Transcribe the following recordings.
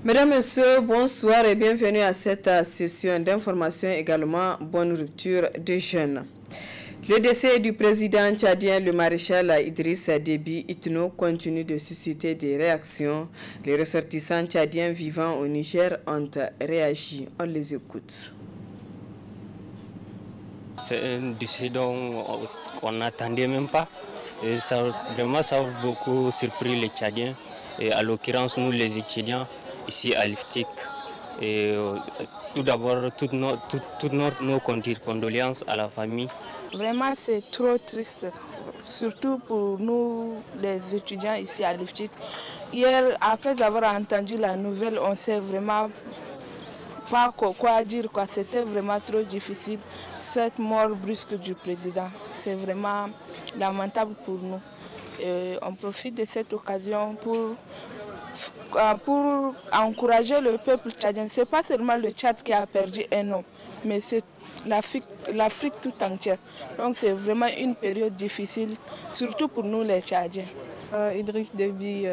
Mesdames, Messieurs, bonsoir et bienvenue à cette session d'information, également bonne rupture de jeunes. Le décès du président tchadien, le maréchal Idriss Déby Itno, continue de susciter des réactions. Les ressortissants tchadiens vivant au Niger ont réagi. On les écoute. C'est un décès dont on n'attendait même pas. Et ça a beaucoup surpris les Tchadiens. Et à l'occurrence, nous les étudiants, ici à l'IFTIC. Et tout d'abord, toutes nos condoléances à la famille. Vraiment, c'est trop triste, surtout pour nous, les étudiants ici à l'IFTIC. Hier, après avoir entendu la nouvelle, on s'est vraiment pas quoi dire. C'était vraiment trop difficile, cette mort brusque du président. C'est vraiment lamentable pour nous. Et on profite de cette occasion pour encourager le peuple tchadien. Ce n'est pas seulement le Tchad qui a perdu un homme, mais c'est l'Afrique tout entière. Donc c'est vraiment une période difficile, surtout pour nous les Tchadiens. Idriss Déby,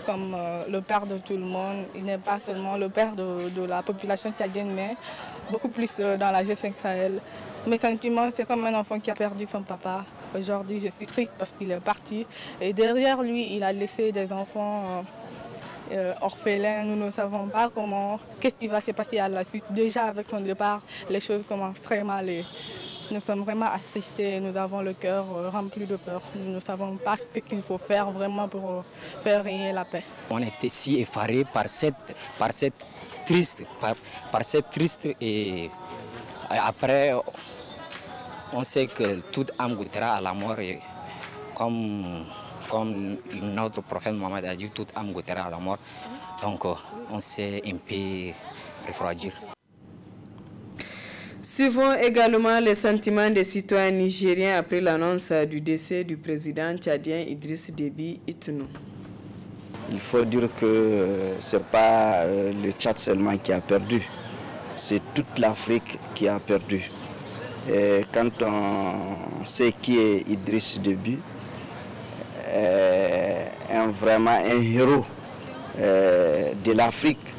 comme le père de tout le monde, il n'est pas seulement le père de la population tchadienne, mais beaucoup plus dans la G5 Sahel. Mes sentiments, c'est comme un enfant qui a perdu son papa. Aujourd'hui, je suis triste parce qu'il est parti. Et derrière lui, il a laissé des enfants orphelins. Nous ne savons pas qu'est-ce qui va se passer à la suite. Déjà, avec son départ, les choses commencent très mal. Et nous sommes vraiment attristés. Nous avons le cœur rempli de peur. Nous ne savons pas ce qu'il faut faire vraiment pour faire régner la paix. On était si effarés par cette triste et après on sait que toute âme goûtera à la mort et comme notre prophète Mohammed a dit, toute âme goûtera à la mort. Donc on s'est un peu refroidi. Suivons également les sentiments des citoyens nigériens après l'annonce du décès du président tchadien Idriss Déby Itno. Il faut dire que ce n'est pas le Tchad seulement qui a perdu, c'est toute l'Afrique qui a perdu. Et quand on sait qui est Idriss Déby, vraiment un héros de l'Afrique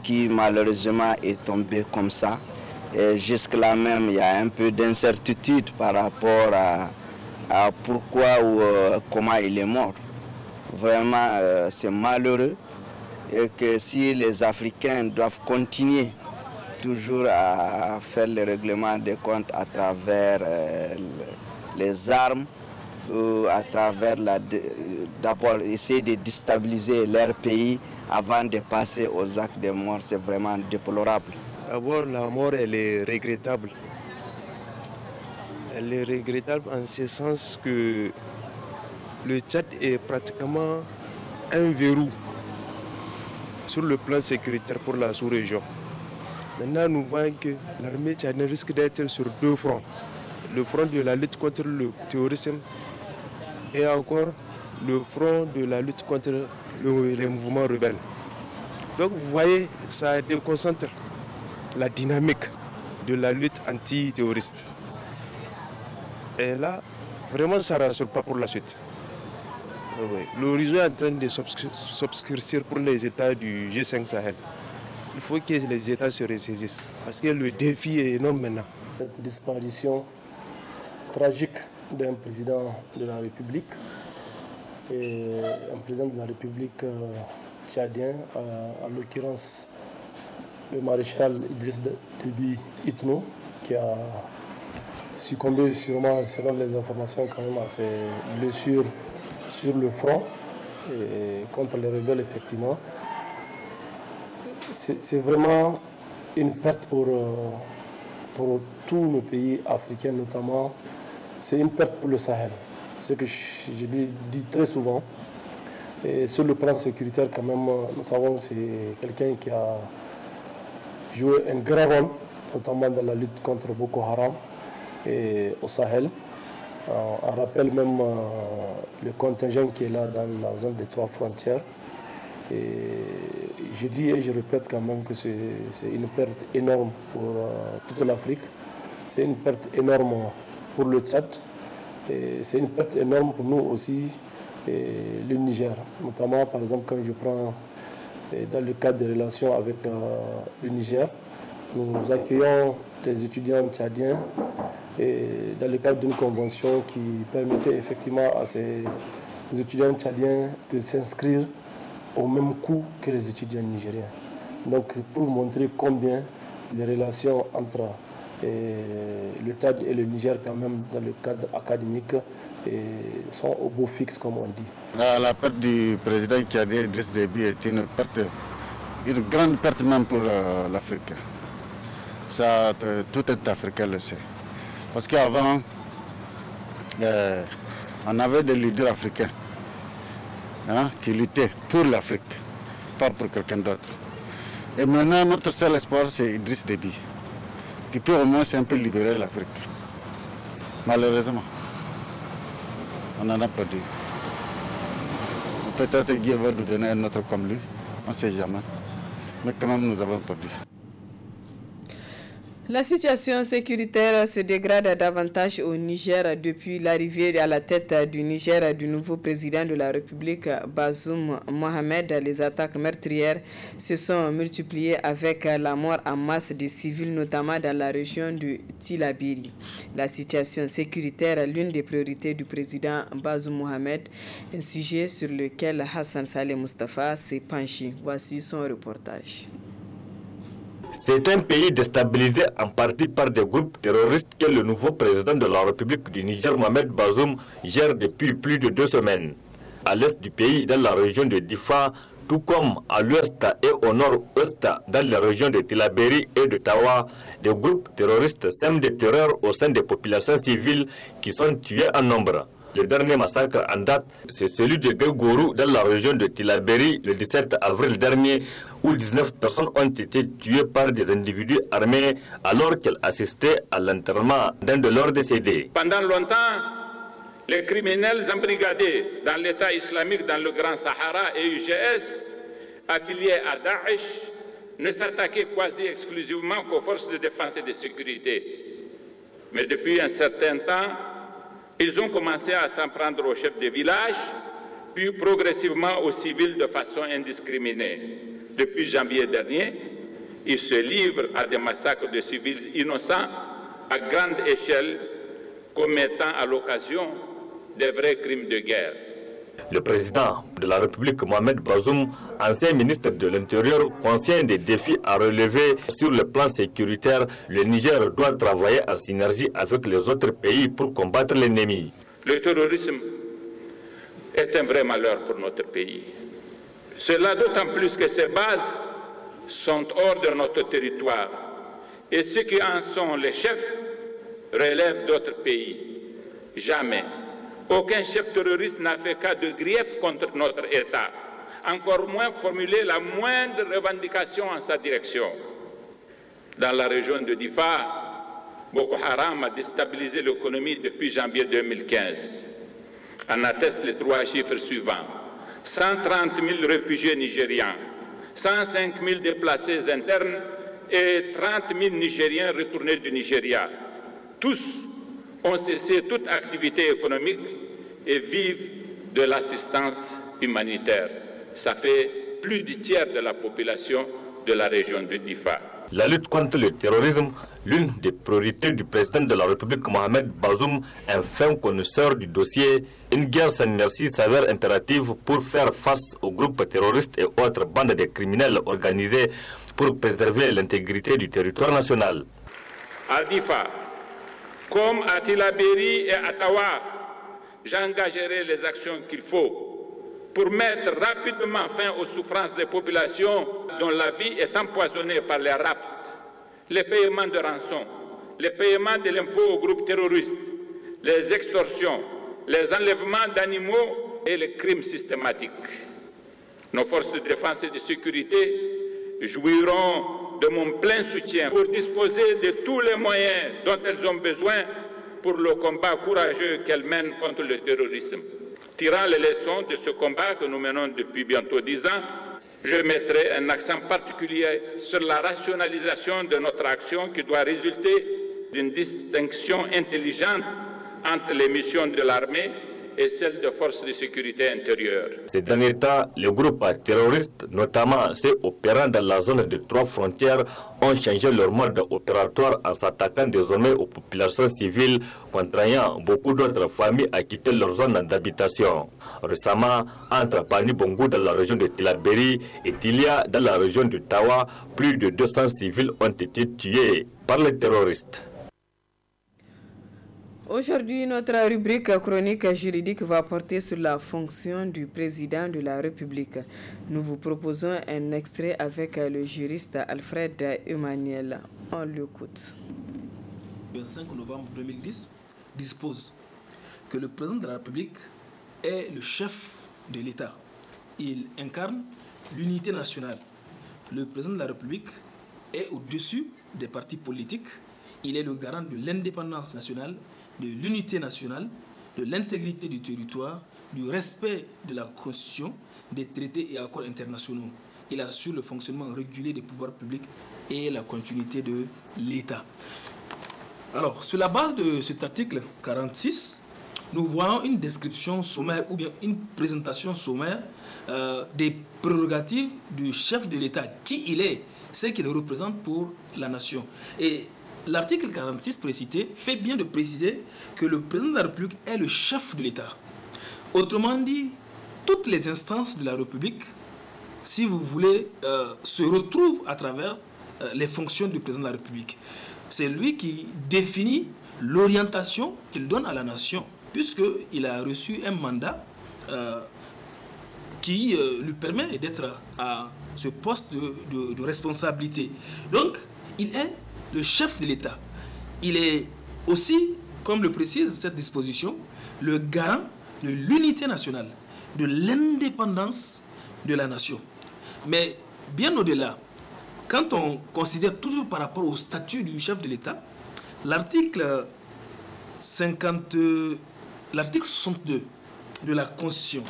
qui malheureusement est tombé comme ça. Jusque-là même, il y a un peu d'incertitude par rapport à pourquoi ou comment il est mort. Vraiment, c'est malheureux et que si les Africains doivent continuer toujours à faire le règlement des comptes à travers les armes, ou à travers d'abord essayer de déstabiliser leur pays avant de passer aux actes de mort, c'est vraiment déplorable. D'abord, la mort, elle est regrettable. Elle est regrettable en ce sens que le Tchad est pratiquement un verrou sur le plan sécuritaire pour la sous-région. Maintenant, nous voyons que l'armée tchadienne risque d'être sur deux fronts. Le front de la lutte contre le terrorisme et encore le front de la lutte contre les mouvements rebelles. Donc vous voyez, ça déconcentre la dynamique de la lutte antiterroriste. Et là, vraiment, ça ne rassure pas pour la suite. L'horizon est en train de s'obscurcir pour les États du G5 Sahel. Il faut que les États se ressaisissent parce que le défi est énorme maintenant. Cette disparition tragique d'un président de la République, et un président de la République tchadien, en l'occurrence le maréchal Idriss Déby Itno, qui a succombé sûrement, selon les informations, quand même à ses blessures sur le front et contre les rebelles, effectivement. C'est vraiment une perte pour tous nos pays africains, notamment. C'est une perte pour le Sahel. Ce que je dis très souvent. Et sur le plan sécuritaire, quand même, nous savons que c'est quelqu'un qui a joué un grand rôle, notamment dans la lutte contre Boko Haram et au Sahel. On rappelle même le contingent qui est là dans la zone des 3 frontières. Et je dis et je répète quand même que c'est une perte énorme pour toute l'Afrique. C'est une perte énorme pour le Tchad. Et c'est une perte énorme pour nous aussi, le Niger. Notamment, par exemple, quand je prends dans le cadre des relations avec le Niger. Nous accueillons des étudiants tchadiens dans le cadre d'une convention qui permettait effectivement à ces étudiants tchadiens de s'inscrire au même coût que les étudiants nigériens. Donc pour montrer combien les relations entre le Tchad et le Niger, quand même, dans le cadre académique, sont au beau fixe, comme on dit. La perte du président tchadien Idriss Déby est une grande perte même pour l'Afrique. Ça, tout un Africain le sait. Parce qu'avant, on avait des leaders africains qui luttaient pour l'Afrique, pas pour quelqu'un d'autre. Et maintenant, notre seul espoir, c'est Idriss Déby, qui peut au moins un peu libérer l'Afrique. Malheureusement, on en a perdu. Peut-être Dieu va nous donner un autre comme lui, on ne sait jamais. Mais quand même, nous avons perdu. La situation sécuritaire se dégrade davantage au Niger depuis l'arrivée à la tête du Niger du nouveau président de la République, Bazoum Mohamed. Les attaques meurtrières se sont multipliées avec la mort en masse des civils, notamment dans la région de Tillabéri. La situation sécuritaire, l'une des priorités du président Bazoum Mohamed, un sujet sur lequel Hassan Saleh Mustafa s'est penché. Voici son reportage. C'est un pays déstabilisé en partie par des groupes terroristes que le nouveau président de la République du Niger, Mohamed Bazoum, gère depuis plus de 2 semaines. À l'est du pays, dans la région de Difa, tout comme à l'ouest et au nord-ouest, dans les régions de Tillabéri et de Tawa, des groupes terroristes sèment des terreurs au sein des populations civiles qui sont tuées en nombre. Le dernier massacre en date, c'est celui de Guegourou dans la région de Tillabéri le 17 avril dernier, où 19 personnes ont été tuées par des individus armés alors qu'elles assistaient à l'enterrement d'un de leurs décédés. Pendant longtemps, les criminels embrigadés dans l'État islamique dans le Grand Sahara et UGS, affiliés à Daesh, ne s'attaquaient quasi exclusivement qu'aux forces de défense et de sécurité. Mais depuis un certain temps, ils ont commencé à s'en prendre aux chefs de village, puis progressivement aux civils de façon indiscriminée. Depuis janvier dernier, ils se livrent à des massacres de civils innocents à grande échelle, commettant à l'occasion des vrais crimes de guerre. Le président de la République, Mohamed Bazoum, ancien ministre de l'Intérieur, conscient des défis à relever sur le plan sécuritaire, le Niger doit travailler en synergie avec les autres pays pour combattre l'ennemi. Le terrorisme est un vrai malheur pour notre pays. Cela d'autant plus que ses bases sont hors de notre territoire et ceux qui en sont les chefs relèvent d'autres pays. Jamais aucun chef terroriste n'a fait cas de grief contre notre État, encore moins formulé la moindre revendication en sa direction. Dans la région de Difa, Boko Haram a déstabilisé l'économie depuis janvier 2015. En attestent les 3 chiffres suivants. 130 000 réfugiés nigérians, 105 000 déplacés internes et 30 000 Nigériens retournés du Nigeria. Tous ont cessé toute activité économique et vivent de l'assistance humanitaire. Ça fait plus du tiers de la population de la région de Difa. La lutte contre le terrorisme, l'une des priorités du président de la République, Mohamed Bazoum, un fin connaisseur du dossier, une guerre sans merci s'avère impérative pour faire face aux groupes terroristes et autres bandes de criminels organisés pour préserver l'intégrité du territoire national. À Difa, comme à Tillabéri et à Tawa, j'engagerai les actions qu'il faut pour mettre rapidement fin aux souffrances des populations dont la vie est empoisonnée par les rapts, les paiements de rançon, les paiements de l'impôt aux groupes terroristes, les extorsions, les enlèvements d'animaux et les crimes systématiques. Nos forces de défense et de sécurité jouiront de mon plein soutien pour disposer de tous les moyens dont elles ont besoin pour le combat courageux qu'elles mènent contre le terrorisme. Tirant les leçons de ce combat que nous menons depuis bientôt 10 ans, je mettrai un accent particulier sur la rationalisation de notre action qui doit résulter d'une distinction intelligente entre les missions de l'armée et celle des forces de sécurité intérieure. Ces derniers temps, les groupes terroristes, notamment ceux opérant dans la zone de 3 frontières, ont changé leur mode opératoire en s'attaquant désormais aux populations civiles, contraignant beaucoup d'autres familles à quitter leur zone d'habitation. Récemment, entre Bani Bongo dans la région de Tilaberi et Tilia dans la région de Tawa, plus de 200 civils ont été tués par les terroristes. Aujourd'hui, notre rubrique chronique juridique va porter sur la fonction du président de la République. Nous vous proposons un extrait avec le juriste Alfred Emmanuel. On l'écoute. Le 25 novembre 2010 dispose que le président de la République est le chef de l'État. Il incarne l'unité nationale. Le président de la République est au-dessus des partis politiques. Il est le garant de l'indépendance nationale, de l'unité nationale, de l'intégrité du territoire, du respect de la Constitution, des traités et accords internationaux. Il assure le fonctionnement régulier des pouvoirs publics et la continuité de l'État. Alors, sur la base de cet article 46, nous voyons une description sommaire ou bien une présentation sommaire des prérogatives du chef de l'État, qui il est, ce qu'il représente pour la nation. Et l'article 46 précité fait bien de préciser que le président de la République est le chef de l'État. Autrement dit, toutes les instances de la République, si vous voulez, se retrouvent à travers les fonctions du président de la République. C'est lui qui définit l'orientation qu'il donne à la nation, puisqu'il a reçu un mandat qui lui permet d'être à ce poste de responsabilité. Donc, il est le chef de l'État. Il est aussi, comme le précise cette disposition, le garant de l'unité nationale, de l'indépendance de la nation. Mais bien au-delà, quand on considère toujours par rapport au statut du chef de l'État, l'article 62 de la Constitution,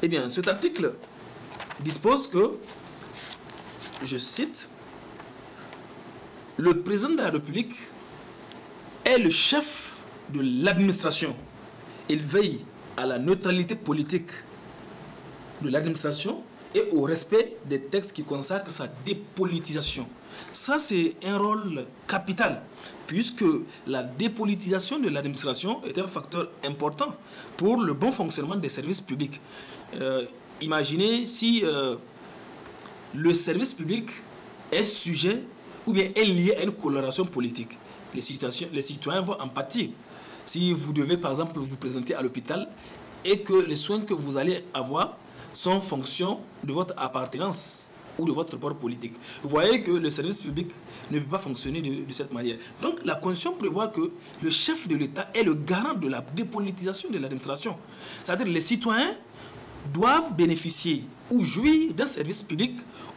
eh bien, cet article dispose que, je cite, le président de la République est le chef de l'administration. Il veille à la neutralité politique de l'administration et au respect des textes qui consacrent sa dépolitisation. Ça, c'est un rôle capital, puisque la dépolitisation de l'administration est un facteur important pour le bon fonctionnement des services publics. Imaginez si le service public est sujet ou bien est lié à une coloration politique. Les citoyens vont en pâtir. Si vous devez, par exemple, vous présenter à l'hôpital et que les soins que vous allez avoir sont en fonction de votre appartenance ou de votre bord politique, vous voyez que le service public ne peut pas fonctionner de cette manière. Donc, la Constitution prévoit que le chef de l'État est le garant de la dépolitisation de l'administration. C'est-à-dire que les citoyens doivent bénéficier ou jouir d'un service public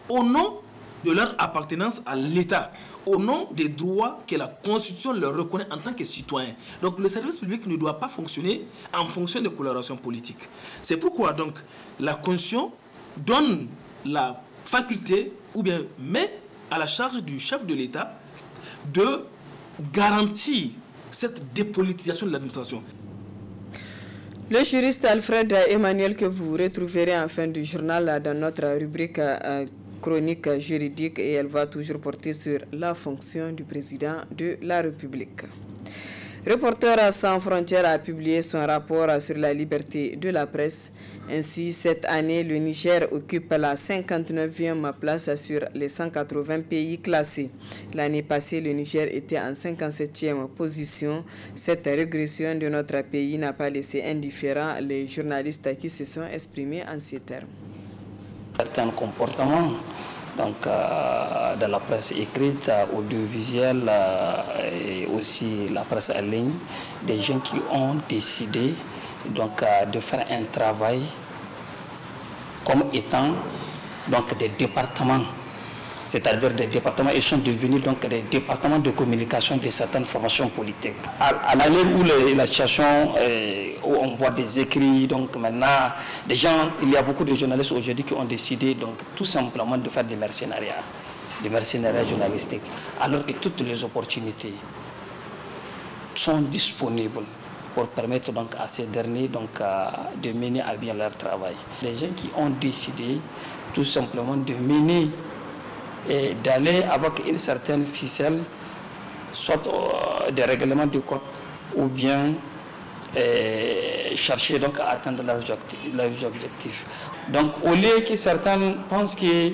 au nom de leur appartenance à l'État, au nom des droits que la Constitution leur reconnaît en tant que citoyens. Donc le service public ne doit pas fonctionner en fonction de colorations politiques. C'est pourquoi donc la Constitution donne la faculté ou bien met à la charge du chef de l'État de garantir cette dépolitisation de l'administration. Le juriste Alfred Emmanuel, que vous retrouverez en fin du journal dans notre rubrique chronique juridique, et elle va toujours porter sur la fonction du président de la République. Reporters sans frontières a publié son rapport sur la liberté de la presse. Ainsi, cette année, le Niger occupe la 59e place sur les 180 pays classés. L'année passée, le Niger était en 57e position. Cette régression de notre pays n'a pas laissé indifférents les journalistes qui se sont exprimés en ces termes. Certains comportements dans la presse écrite, audiovisuelle et aussi la presse en ligne, des gens qui ont décidé de faire un travail comme étant des départements, c'est-à-dire des départements, ils sont devenus des départements de communication de certaines formations politiques. À l'heure où la situation, où on voit des écrits, maintenant, des gens, il y a beaucoup de journalistes aujourd'hui qui ont décidé tout simplement de faire des mercenariats journalistiques, alors que toutes les opportunités sont disponibles pour permettre donc à ces derniers de mener à bien leur travail. Les gens qui ont décidé tout simplement de mener et d'aller avec une certaine ficelle, soit des règlements de code ou bien chercher donc à atteindre leurs objectifs. Donc au lieu que certains pensent que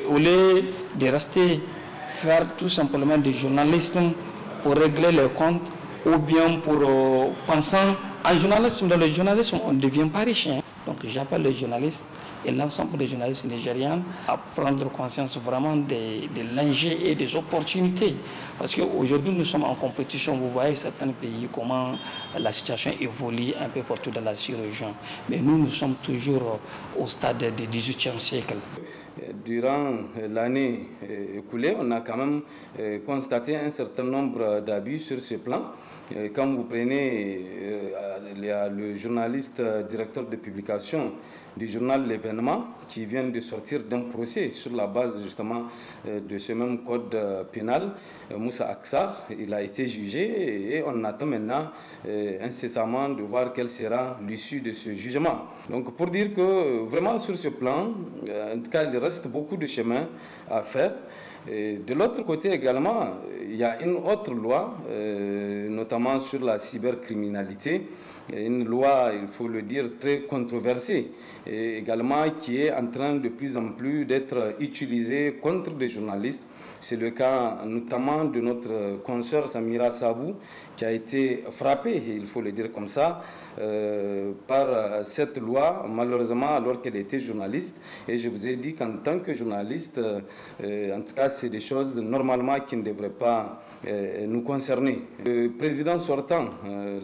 au lieu de rester faire tout simplement du journalisme pour régler les comptes ou bien pour pensant en journalisme, dans le journalisme on ne devient pas riche. Donc j'appelle les journalistes et l'ensemble des journalistes nigériens à prendre conscience vraiment de l'enjeu et des opportunités. Parce qu'aujourd'hui, nous sommes en compétition. Vous voyez certains pays, comment la situation évolue un peu partout dans la sous-région. Mais nous sommes toujours au stade du XVIIIe siècle. Durant l'année écoulée, on a quand même constaté un certain nombre d'abus sur ce plan. Quand vous prenez le journaliste directeur de publication du journal L'Événement qui vient de sortir d'un procès sur la base justement de ce même code pénal, Moussa Aksar, il a été jugé et on attend maintenant incessamment de voir quelle sera l'issue de ce jugement. Donc pour dire que vraiment sur ce plan, en tout cas il reste beaucoup de chemin à faire. Et de l'autre côté également, il y a une autre loi, notamment sur la cybercriminalité, une loi, il faut le dire, très controversée, et également qui est en train de plus en plus d'être utilisée contre des journalistes. C'est le cas notamment de notre consoeur Samira Sabou, qui a été frappée, il faut le dire comme ça, par cette loi, malheureusement alors qu'elle était journaliste. Et je vous ai dit qu'en tant que journaliste, en tout cas, c'est des choses normalement qui ne devraient pas nous concerner. Le président sortant,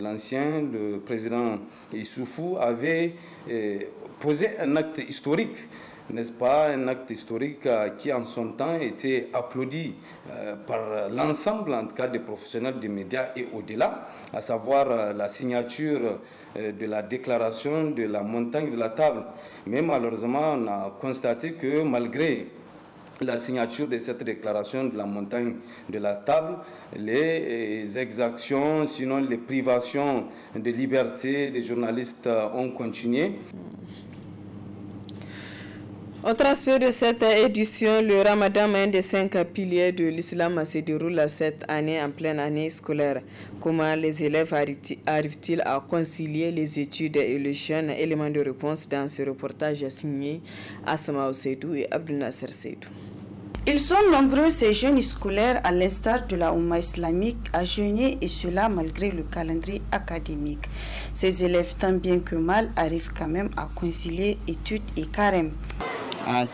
l'ancien, le président Issoufou, avait posé un acte historique, n'est-ce pas, un acte historique qui en son temps était applaudi par l'ensemble, en tout cas, des professionnels des médias et au-delà, à savoir la signature de la déclaration de la montagne de la table. Mais malheureusement, on a constaté que malgré la signature de cette déclaration de la montagne de la table, les exactions, sinon les privations de liberté des journalistes ont continué. Autre aspect de cette édition, le Ramadan, un des 5 piliers de l'islam, se déroule cette année en pleine année scolaire. Comment les élèves arrivent-ils à concilier les études et le jeûne? Élément de réponse dans ce reportage signé Asma Seydou et Abdel Nasser Seydou. Ils sont nombreux, ces jeunes scolaires, à l'instar de la Oumma islamique, à jeûner, et cela malgré le calendrier académique. Ces élèves, tant bien que mal, arrivent quand même à concilier études et carême.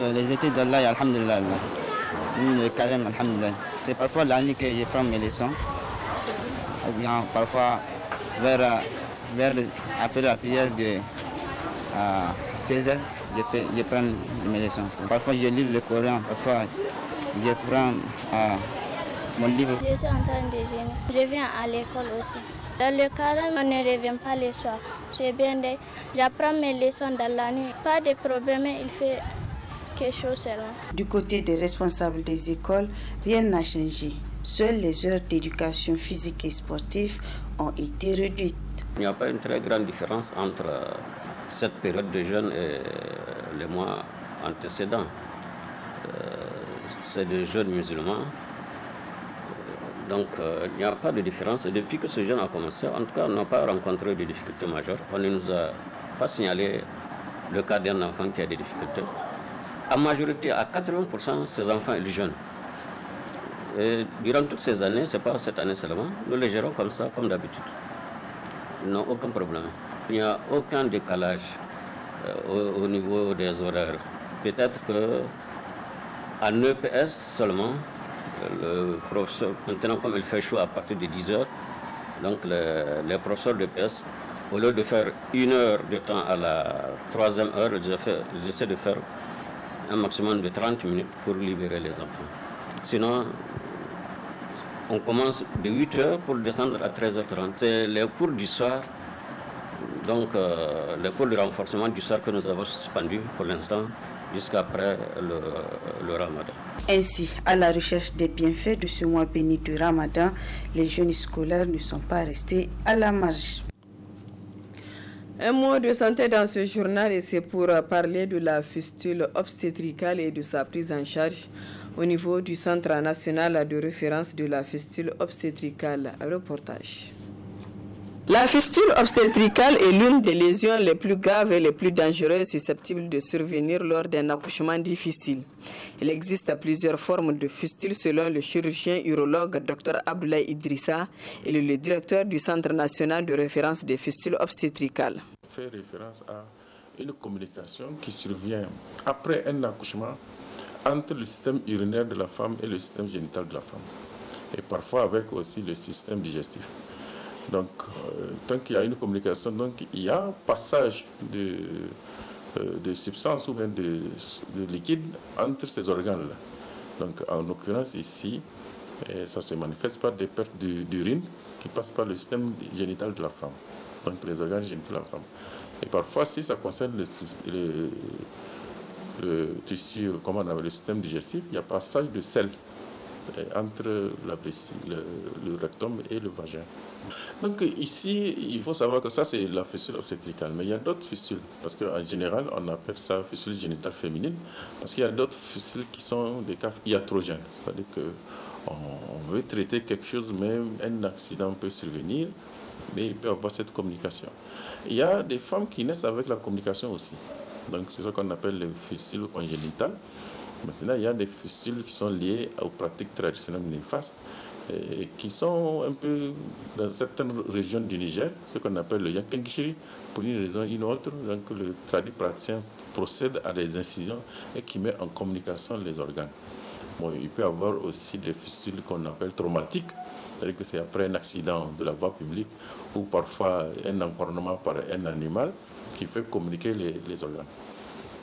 Les études d'Allah, alhamdulillah. Le carême, alhamdulillah. C'est parfois la nuit que je prends mes leçons. Ou bien parfois après la prière de 16h, je prends mes leçons. Parfois je lis le Coran, parfois je prends mon livre. Je suis en train de jeûner. Je viens à l'école aussi. Dans le carême, on ne revient pas le soir. C'est bien, j'apprends mes leçons dans la nuit. Pas de problème, il fait quelque chose seulement. Du côté des responsables des écoles, rien n'a changé. Seules les heures d'éducation physique et sportive ont été réduites. Il n'y a pas une très grande différence entre cette période de jeûne et les mois antécédents. C'est des jeunes musulmans. Donc il n'y a pas de différence. Et depuis que ce jeûne a commencé, en tout cas, on n'a pas rencontré de difficultés majeures. On ne nous a pas signalé le cas d'un enfant qui a des difficultés. En majorité, à 80%, ces enfants, ils jeûnent. Et durant toutes ces années, ce n'est pas cette année seulement, nous les gérons comme ça, comme d'habitude. Ils n'ont aucun problème. Il n'y a aucun décalage au niveau des horaires. Peut-être qu'en EPS seulement, le professeur, maintenant comme il fait chaud à partir de 10h, donc les professeurs d'EPS, au lieu de faire 1 heure de temps à la 3e heure, ils essaient de faire un maximum de 30 minutes pour libérer les enfants. Sinon, on commence de 8h pour descendre à 13h30. C'est les cours du soir, donc les cours de renforcement du soir que nous avons suspendus pour l'instant jusqu'après le Ramadan. Ainsi, à la recherche des bienfaits de ce mois béni de Ramadan, les jeunes scolaires ne sont pas restés à la marge. Un mot de santé dans ce journal et c'est pour parler de la fistule obstétricale et de sa prise en charge au niveau du Centre national de référence de la fistule obstétricale. Reportage. La fistule obstétricale est l'une des lésions les plus graves et les plus dangereuses susceptibles de survenir lors d'un accouchement difficile. Il existe plusieurs formes de fistules selon le chirurgien urologue Dr Abdoulaye Idrissa et le directeur du Centre national de référence des fistules obstétricales. On fait référence à une communication qui survient après un accouchement entre le système urinaire de la femme et le système génital de la femme. Et parfois avec aussi le système digestif. Donc, tant qu'il y a une communication, donc il y a un passage de substances ou bien de liquide entre ces organes-là. Donc, en l'occurrence ici, ça se manifeste par des pertes d'urine qui passent par le système génital de la femme, donc les organes génitaux de la femme. Et parfois, si ça concerne le tissu, comment on appelle, le système digestif, il y a passage de sel entre la vessie, le rectum et le vagin. Donc ici, il faut savoir que ça c'est la fistule obstétricale, mais il y a d'autres fistules, parce qu'en général on appelle ça fistule génitale féminine, parce qu'il y a d'autres fistules qui sont des cas iatrogènes, c'est-à-dire qu'on veut traiter quelque chose, même un accident peut survenir, mais il peut avoir cette communication. Il y a des femmes qui naissent avec la communication aussi, donc c'est ce qu'on appelle les fistules congénitales. Maintenant, il y a des fistules qui sont liées aux pratiques traditionnelles néfastes et qui sont un peu dans certaines régions du Niger, ce qu'on appelle le Yankengishiri, pour une raison ou une autre. Donc, le traduit praticien procède à des incisions et qui met en communication les organes. Bon, il peut y avoir aussi des fistules qu'on appelle traumatiques, c'est-à-dire que c'est après un accident de la voie publique ou parfois un encornement par un animal qui fait communiquer les organes.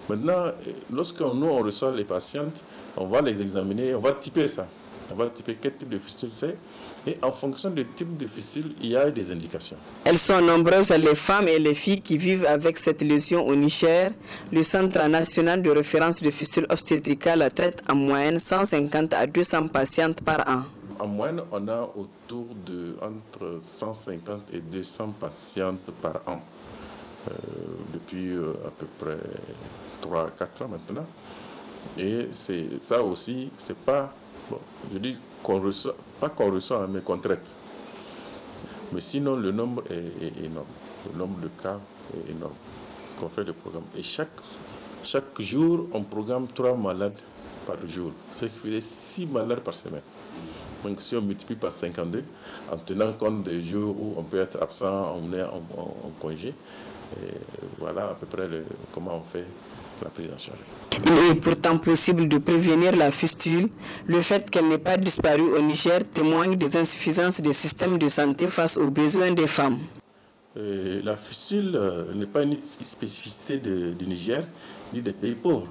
Maintenant, lorsque nous on reçoit les patientes, on va les examiner, on va typer ça. On va typer quel type de fistule c'est. Et en fonction du type de fistule, il y a des indications. Elles sont nombreuses, les femmes et les filles qui vivent avec cette lésion au Niger. Le Centre national de référence de fistules obstétricales traite en moyenne 150 à 200 patientes par an. En moyenne, on a autour de entre 150 et 200 patientes par an. Depuis à peu près 3-4 ans maintenant. Et ça aussi, c'est pas, bon, je dis qu'on reçoit, pas qu'on reçoit, mais qu'on traite. Mais sinon, le nombre est énorme. Le nombre de cas est énorme. Qu'on fait des programmes. Et chaque jour, on programme 3 malades par jour. Ce qui fait 6 malades par semaine. Donc si on multiplie par 52, en tenant compte des jours où on peut être absent, on est en congé, et voilà à peu près comment on fait la prise en charge. Il est pourtant possible de prévenir la fistule. Le fait qu'elle n'ait pas disparu au Niger témoigne des insuffisances des systèmes de santé face aux besoins des femmes. La fistule n'est pas une spécificité du Niger ni des pays pauvres.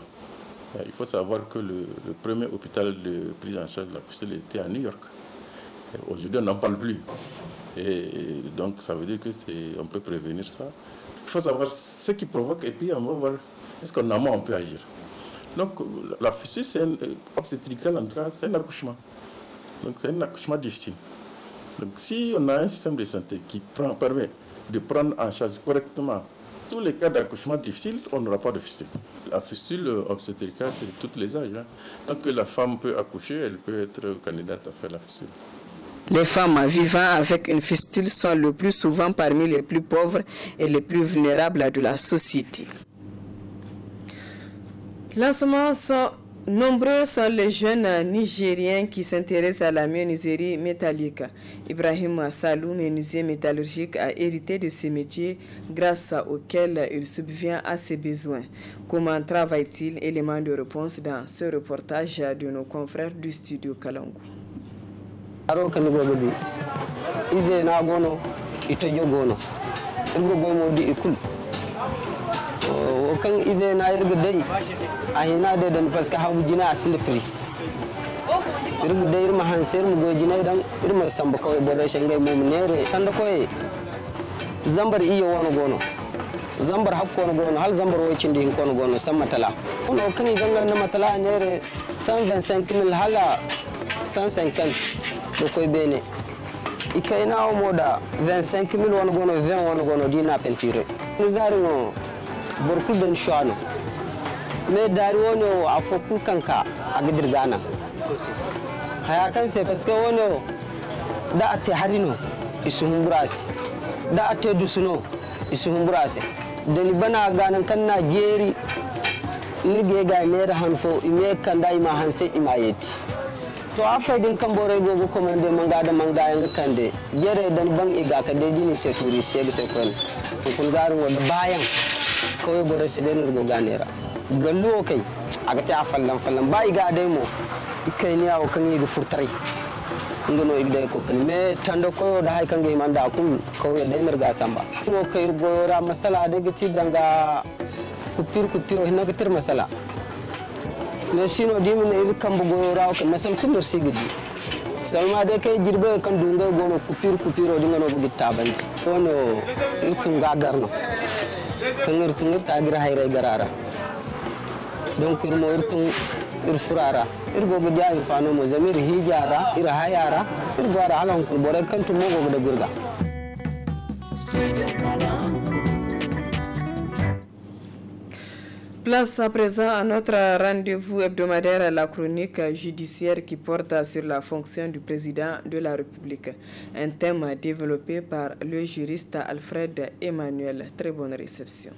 Il faut savoir que le premier hôpital de prise en charge de la fistule était à New York. Aujourd'hui, on n'en parle plus. Et donc, ça veut dire qu'on peut prévenir ça. Il faut savoir ce qui provoque et puis on va voir est-ce qu'en amont on peut agir. Donc, la fistule, c'est un obstétrical, en tout cas, c'est un accouchement. Donc, c'est un accouchement difficile. Donc, si on a un système de santé qui permet de prendre en charge correctement tous les cas d'accouchement difficiles, on n'aura pas de fistule. La fistule obstétricale, c'est de tous les âges. Tant que la femme peut accoucher, elle peut être candidate à faire la fistule. Les femmes vivant avec une fistule sont le plus souvent parmi les plus pauvres et les plus vulnérables de la société. Nombreux sont les jeunes Nigériens qui s'intéressent à la menuiserie métallique. Ibrahim Salou, menuisier métallurgique, a hérité de ce métier grâce auquel il subvient à ses besoins. Comment travaille-t-il? Élément de réponse dans ce reportage de nos confrères du studio Kalangu. kan ize na irga dai a hina da dan paska habu jina asil pri irga dai irma hanser mu gojina dan irma samba kawai bore shangai mu nere kan da koy zambar iyo wono gono zambar hakko gono hal zambar wacin din kono gono san matala kono kani gangar na matala ne 125,000 hala 150 do koy bene ikaina o moda 25,000 won gono 20 won gono dina peinture ni zarino borkul ben shano me dari wono afokul kanka agadir gana haya kan se parce que wono da ate harino isumburasi da ate dusuno isumburasi dani bana ganan kan na jeri ni ge ga nera hanfo ime kan dai ma hanse imayeti to afaidin kan bore gogo komande manga da manga yanga kande jere dan bang iga ka de dini te turi sege te kon kun zaru won bayan ko bore seden go ganera gallo kai aga ta fallan bai ga dai mo ikai ni aw kan yi furtari ngono igde ko kan me tando ko da hay kan ge manda kun ko ya dai nerga samba ko kai go ra masala de gi danga kupir hinna ke tir masala me sino dimi ne kan bugo ra ko masal kun do sigidi salma de kay jirbe kan dunga gono kupiro dinga no bugi tabandi kono itun ga garno kan irtun ta gira hayre garara donc irmo irtun irfurara irgo gidi ay fano mo zamir hijara ira hayara irgo ara halon ko bore kan to mogo de gurga. Place à présent à notre rendez-vous hebdomadaire, la chronique judiciaire qui porte sur la fonction du président de la République. Un thème développé par le juriste Alfred Emmanuel. Très bonne réception.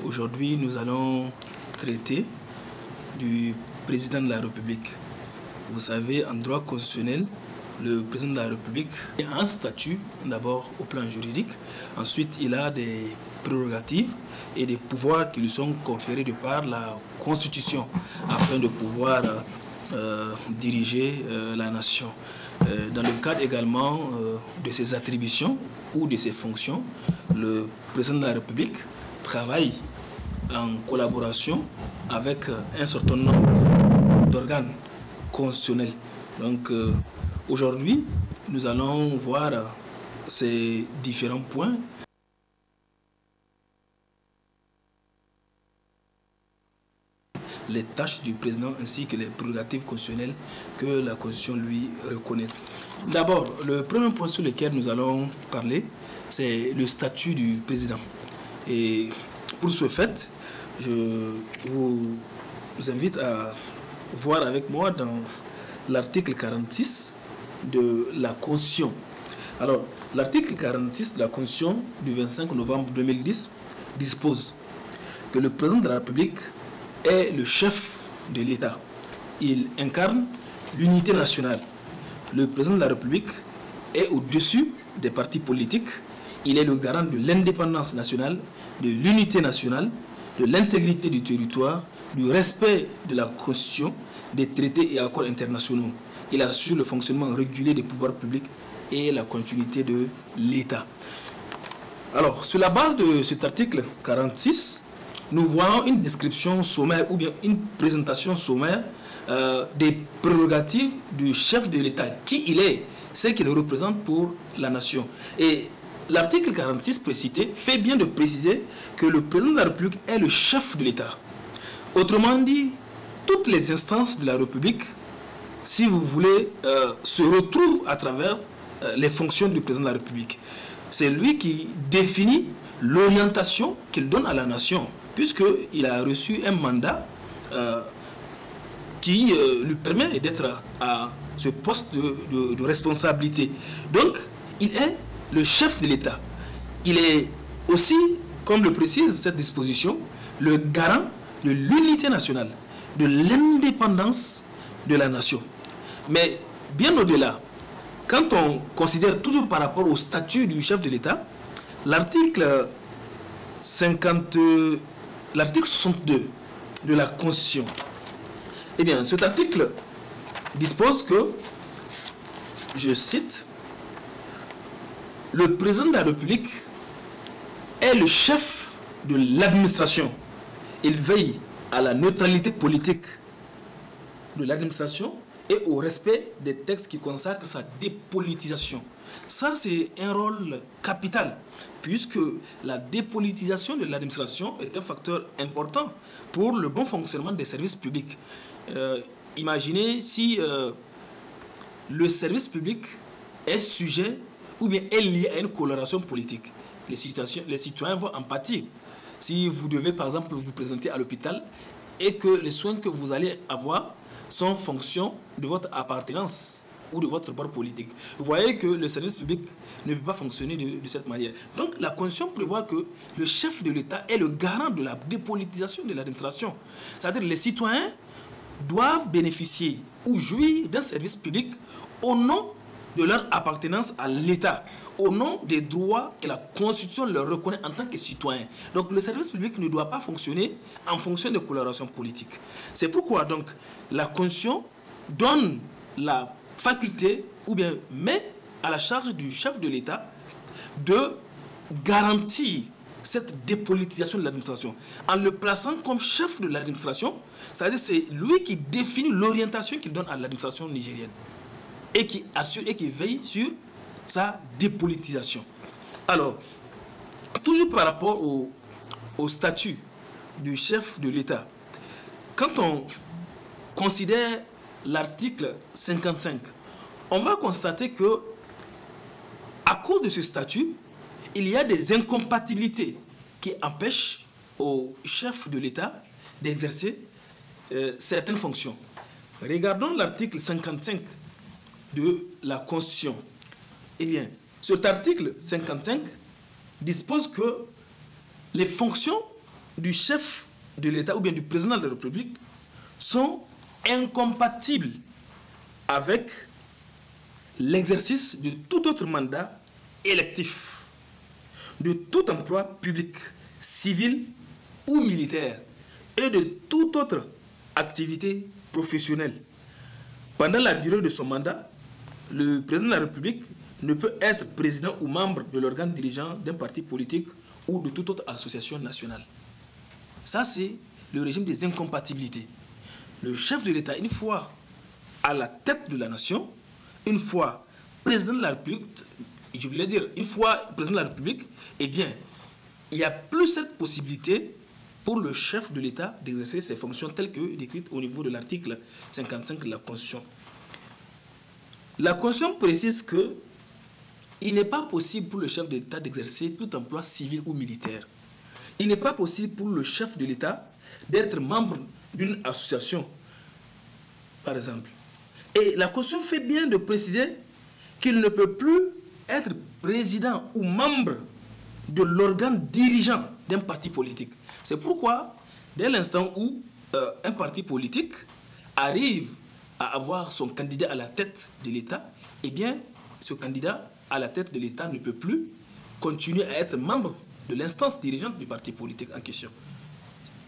Aujourd'hui, nous allons traiter du président de la République. Vous savez, en droit constitutionnel, le président de la République a un statut, d'abord au plan juridique. Ensuite, il a des prérogatives et des pouvoirs qui lui sont conférés de par la Constitution afin de pouvoir diriger la nation. Dans le cadre également de ses attributions ou de ses fonctions, le président de la République travaille en collaboration avec un certain nombre d'organes constitutionnels. Donc aujourd'hui, nous allons voir ces différents points. Les tâches du président ainsi que les prérogatives constitutionnelles que la Constitution lui reconnaît. D'abord, le premier point sur lequel nous allons parler, c'est le statut du président. Et pour ce fait, je vous invite à voir avec moi dans l'article 46 de la Constitution. Alors, l'article 46 de la Constitution du 25 novembre 2010 dispose que le président de la République est le chef de l'État. Il incarne l'unité nationale. Le président de la République est au-dessus des partis politiques. Il est le garant de l'indépendance nationale, de l'unité nationale, de l'intégrité du territoire, du respect de la Constitution, des traités et accords internationaux. Il assure le fonctionnement régulier des pouvoirs publics et la continuité de l'État. Alors, sur la base de cet article 46, nous voyons une description sommaire ou bien une présentation sommaire des prérogatives du chef de l'État, qui il est, ce qu'il représente pour la nation. Et l'article 46 précité fait bien de préciser que le président de la République est le chef de l'État. Autrement dit, toutes les instances de la République, si vous voulez, se retrouvent à travers les fonctions du président de la République. C'est lui qui définit l'orientation qu'il donne à la nation, puisqu'il a reçu un mandat qui lui permet d'être à ce poste de responsabilité. Donc, il est le chef de l'État. Il est aussi, comme le précise cette disposition, le garant de l'unité nationale, de l'indépendance de la nation. Mais bien au-delà, quand on considère toujours par rapport au statut du chef de l'État, l'article 62 de la Constitution, eh bien, cet article dispose que, je cite, le président de la République est le chef de l'administration. Il veille à la neutralité politique de l'administration et au respect des textes qui consacrent sa dépolitisation. Ça, c'est un rôle capital, puisque la dépolitisation de l'administration est un facteur important pour le bon fonctionnement des services publics. Imaginez si le service public est sujet ou bien est lié à une coloration politique. Les citoyens vont en pâtir. Si vous devez, par exemple, vous présenter à l'hôpital et que les soins que vous allez avoir sont en fonction de votre appartenance ou de votre bord politique. Vous voyez que le service public ne peut pas fonctionner de cette manière. Donc la Constitution prévoit que le chef de l'État est le garant de la dépolitisation de l'administration. C'est-à-dire que les citoyens doivent bénéficier ou jouir d'un service public au nom de leur appartenance à l'État, au nom des droits que la Constitution leur reconnaît en tant que citoyens. Donc le service public ne doit pas fonctionner en fonction de colorations politiques. C'est pourquoi donc la Constitution donne la faculté ou bien met à la charge du chef de l'État de garantir cette dépolitisation de l'administration en le plaçant comme chef de l'administration, c'est-à-dire c'est lui qui définit l'orientation qu'il donne à l'administration nigérienne et qui assure et qui veille sur sa dépolitisation. Alors, toujours par rapport au statut du chef de l'État, quand on considère l'article 55, on va constater que à cause de ce statut, il y a des incompatibilités qui empêchent au chef de l'État d'exercer certaines fonctions. Regardons l'article 55 de la Constitution. Eh bien, cet article 55 dispose que les fonctions du chef de l'État ou bien du président de la République sont incompatibles avec l'exercice de tout autre mandat électif, de tout emploi public, civil ou militaire et de toute autre activité professionnelle. Pendant la durée de son mandat, le président de la République ne peut être président ou membre de l'organe dirigeant d'un parti politique ou de toute autre association nationale. Ça, c'est le régime des incompatibilités. Le chef de l'État, une fois à la tête de la nation, une fois président de la République, je voulais dire, une fois président de la République, eh bien, il n'y a plus cette possibilité pour le chef de l'État d'exercer ses fonctions telles que décrites au niveau de l'article 55 de la Constitution. La Constitution précise que il n'est pas possible pour le chef de l'État d'exercer tout emploi civil ou militaire. Il n'est pas possible pour le chef de l'État d'être membre d'une association, par exemple. Et la Constitution fait bien de préciser qu'il ne peut plus être président ou membre de l'organe dirigeant d'un parti politique. C'est pourquoi, dès l'instant où un parti politique arrive à avoir son candidat à la tête de l'État, eh bien, ce candidat à la tête de l'État ne peut plus continuer à être membre de l'instance dirigeante du parti politique en question.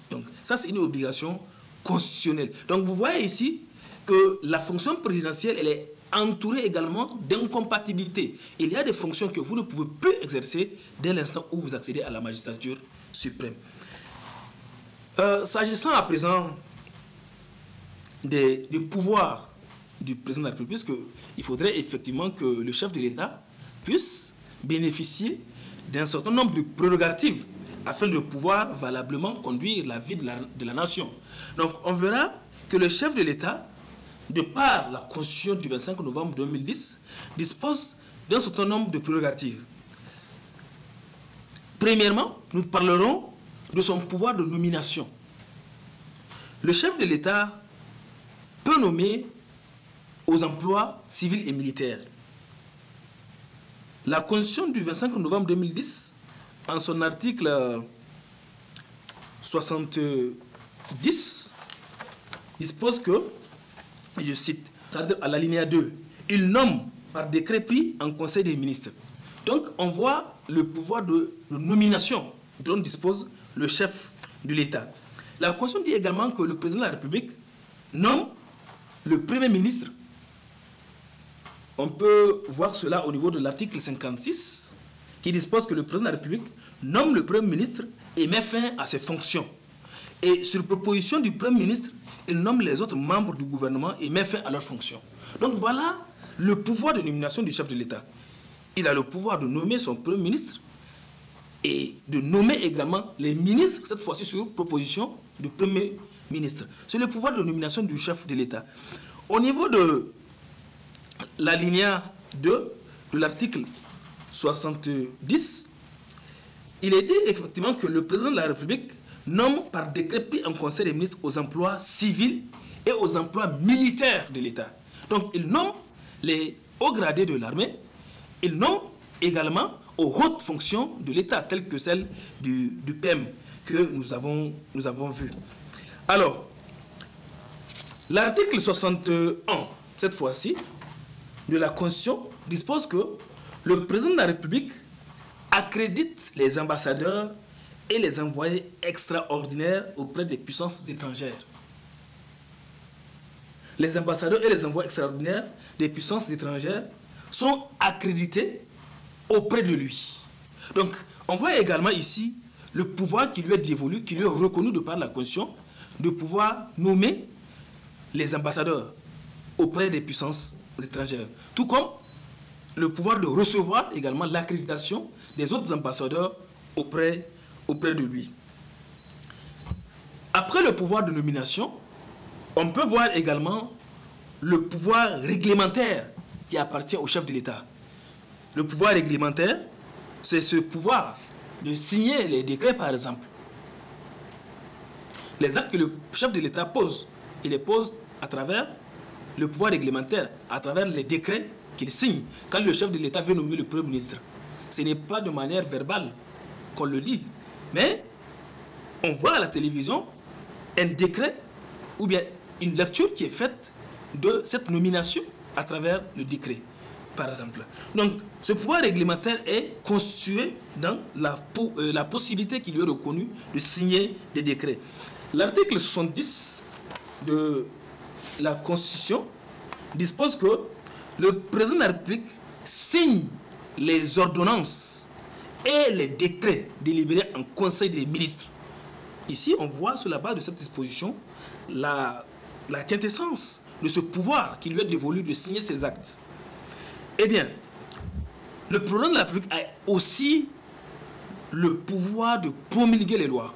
Donc, ça, c'est une obligation constitutionnelle. Donc, vous voyez ici que la fonction présidentielle, elle est entourée également d'incompatibilités. Il y a des fonctions que vous ne pouvez plus exercer dès l'instant où vous accédez à la magistrature suprême. S'agissant à présent des pouvoirs du président de la République, il faudrait effectivement que le chef de l'État puisse bénéficier d'un certain nombre de prérogatives afin de pouvoir valablement conduire la vie de la nation. Donc on verra que le chef de l'État, de par la Constitution du 25 novembre 2010, dispose d'un certain nombre de prérogatives. Premièrement, nous parlerons de son pouvoir de nomination. Le chef de l'État peut nommer aux emplois civils et militaires. La Constitution du 25 novembre 2010, en son article 70, dispose que, je cite, c'est-à-dire à l'alinéa 2, il nomme par décret pris en Conseil des ministres. Donc, on voit le pouvoir de nomination dont dispose le chef de l'État. La Constitution dit également que le président de la République nomme le Premier ministre on peut voir cela au niveau de l'article 56, qui dispose que le président de la République nomme le Premier ministre et met fin à ses fonctions. Et sur proposition du Premier ministre, il nomme les autres membres du gouvernement et met fin à leurs fonctions. Donc voilà le pouvoir de nomination du chef de l'État. Il a le pouvoir de nommer son Premier ministre et de nommer également les ministres, cette fois-ci sur proposition du Premier ministre. C'est le pouvoir de nomination du chef de l'État. Au niveau de l'alinéa 2 de l'article 70, il est dit effectivement que le président de la République nomme par décret pris en conseil des ministres aux emplois civils et aux emplois militaires de l'État. Donc il nomme les hauts gradés de l'armée, il nomme également aux hautes fonctions de l'État, telles que celles du PM que nous avons vu. Alors, l'article 61, cette fois-ci, de la Constitution, dispose que le président de la République accrédite les ambassadeurs et les envoyés extraordinaires auprès des puissances étrangères. Les ambassadeurs et les envoyés extraordinaires des puissances étrangères sont accrédités auprès de lui. Donc, on voit également ici le pouvoir qui lui est dévolu, qui lui est reconnu de par la Constitution, de pouvoir nommer les ambassadeurs auprès des puissances étrangères. Tout comme le pouvoir de recevoir également l'accréditation des autres ambassadeurs auprès de lui. Après le pouvoir de nomination, on peut voir également le pouvoir réglementaire qui appartient au chef de l'État. Le pouvoir réglementaire, c'est ce pouvoir de signer les décrets, par exemple. Les actes que le chef de l'État pose, il les pose à travers le pouvoir réglementaire, à travers les décrets qu'il signe. Quand le chef de l'État veut nommer le Premier ministre, ce n'est pas de manière verbale qu'on le dise, mais on voit à la télévision un décret ou bien une lecture qui est faite de cette nomination à travers le décret, par exemple. Donc, ce pouvoir réglementaire est constitué dans la possibilité qui lui est reconnue de signer des décrets. L'article 70 de la Constitution dispose que le président de la République signe les ordonnances et les décrets délibérés en Conseil des ministres. Ici, on voit sur la base de cette disposition la quintessence de ce pouvoir qui lui est dévolu de signer ces actes. Eh bien, le président de la République a aussi le pouvoir de promulguer les lois.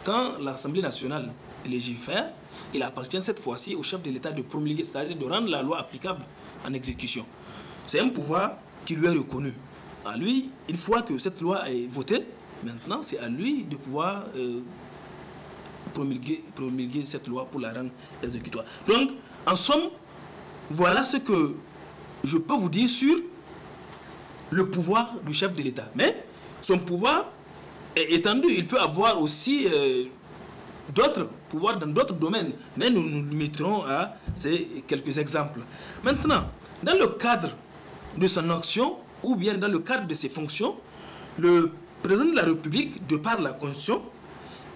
Quand l'Assemblée nationale légifère, il appartient cette fois-ci au chef de l'État de promulguer, c'est-à-dire de rendre la loi applicable en exécution. C'est un pouvoir qui lui est reconnu. À lui, une fois que cette loi est votée, maintenant c'est à lui de pouvoir promulguer cette loi pour la rendre exécutoire. Donc, en somme, voilà ce que je peux vous dire sur le pouvoir du chef de l'État. Mais son pouvoir est étendu. Il peut avoir aussi d'autres pouvoirs dans d'autres domaines. Mais nous nous limiterons à ces quelques exemples. Maintenant, dans le cadre de son action, ou bien dans le cadre de ses fonctions, le président de la République, de par la Constitution,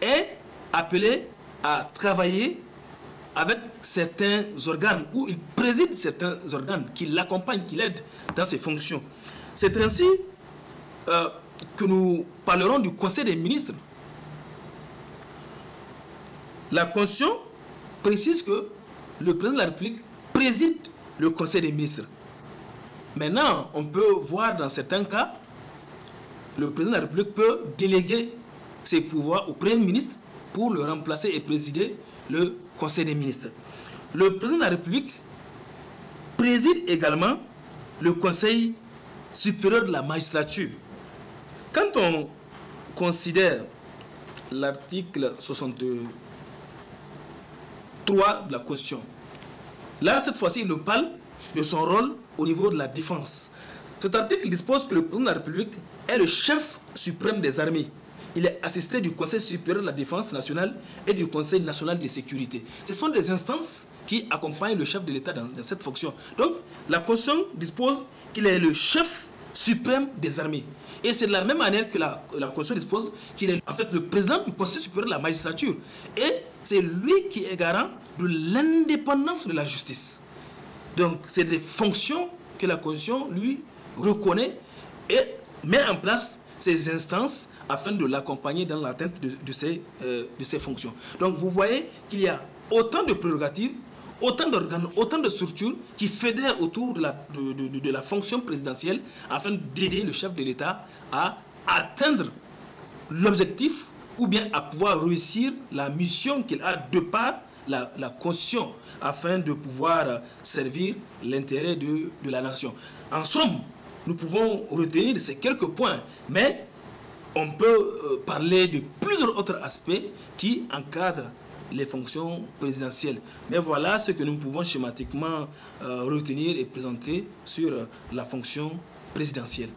est appelé à travailler avec certains organes, ou il préside certains organes qui l'accompagnent, qui l'aident dans ses fonctions. C'est ainsi que nous parlerons du Conseil des ministres. La Constitution précise que le président de la République préside le Conseil des ministres. Maintenant, on peut voir dans certains cas, le président de la République peut déléguer ses pouvoirs au Premier ministre pour le remplacer et présider le Conseil des ministres. Le président de la République préside également le Conseil supérieur de la magistrature. Quand on considère l'article 63 de la Constitution, là, cette fois-ci, il nous parle de son rôle au niveau de la défense. Cet article dispose que le président de la République est le chef suprême des armées. Il est assisté du Conseil supérieur de la défense nationale et du Conseil national de sécurité. Ce sont des instances qui accompagnent le chef de l'État dans cette fonction. Donc, la Constitution dispose qu'il est le chef suprême des armées. Et c'est de la même manière que la Constitution dispose qu'il est en fait le président du Conseil supérieur de la magistrature. Et c'est lui qui est garant de l'indépendance de la justice. Donc, c'est des fonctions que la Constitution, lui, reconnaît et met en place ces instances afin de l'accompagner dans l'atteinte de ses fonctions. Donc, vous voyez qu'il y a autant de prérogatives, autant d'organes, autant de structures qui fédèrent autour de la fonction présidentielle afin d'aider le chef de l'État à atteindre l'objectif ou bien à pouvoir réussir la mission qu'il a de par la Constitution afin de pouvoir servir l'intérêt de la nation. En somme, nous pouvons retenir ces quelques points, mais on peut parler de plusieurs autres aspects qui encadrent les fonctions présidentielles. Mais voilà ce que nous pouvons schématiquement retenir et présenter sur la fonction présidentielle.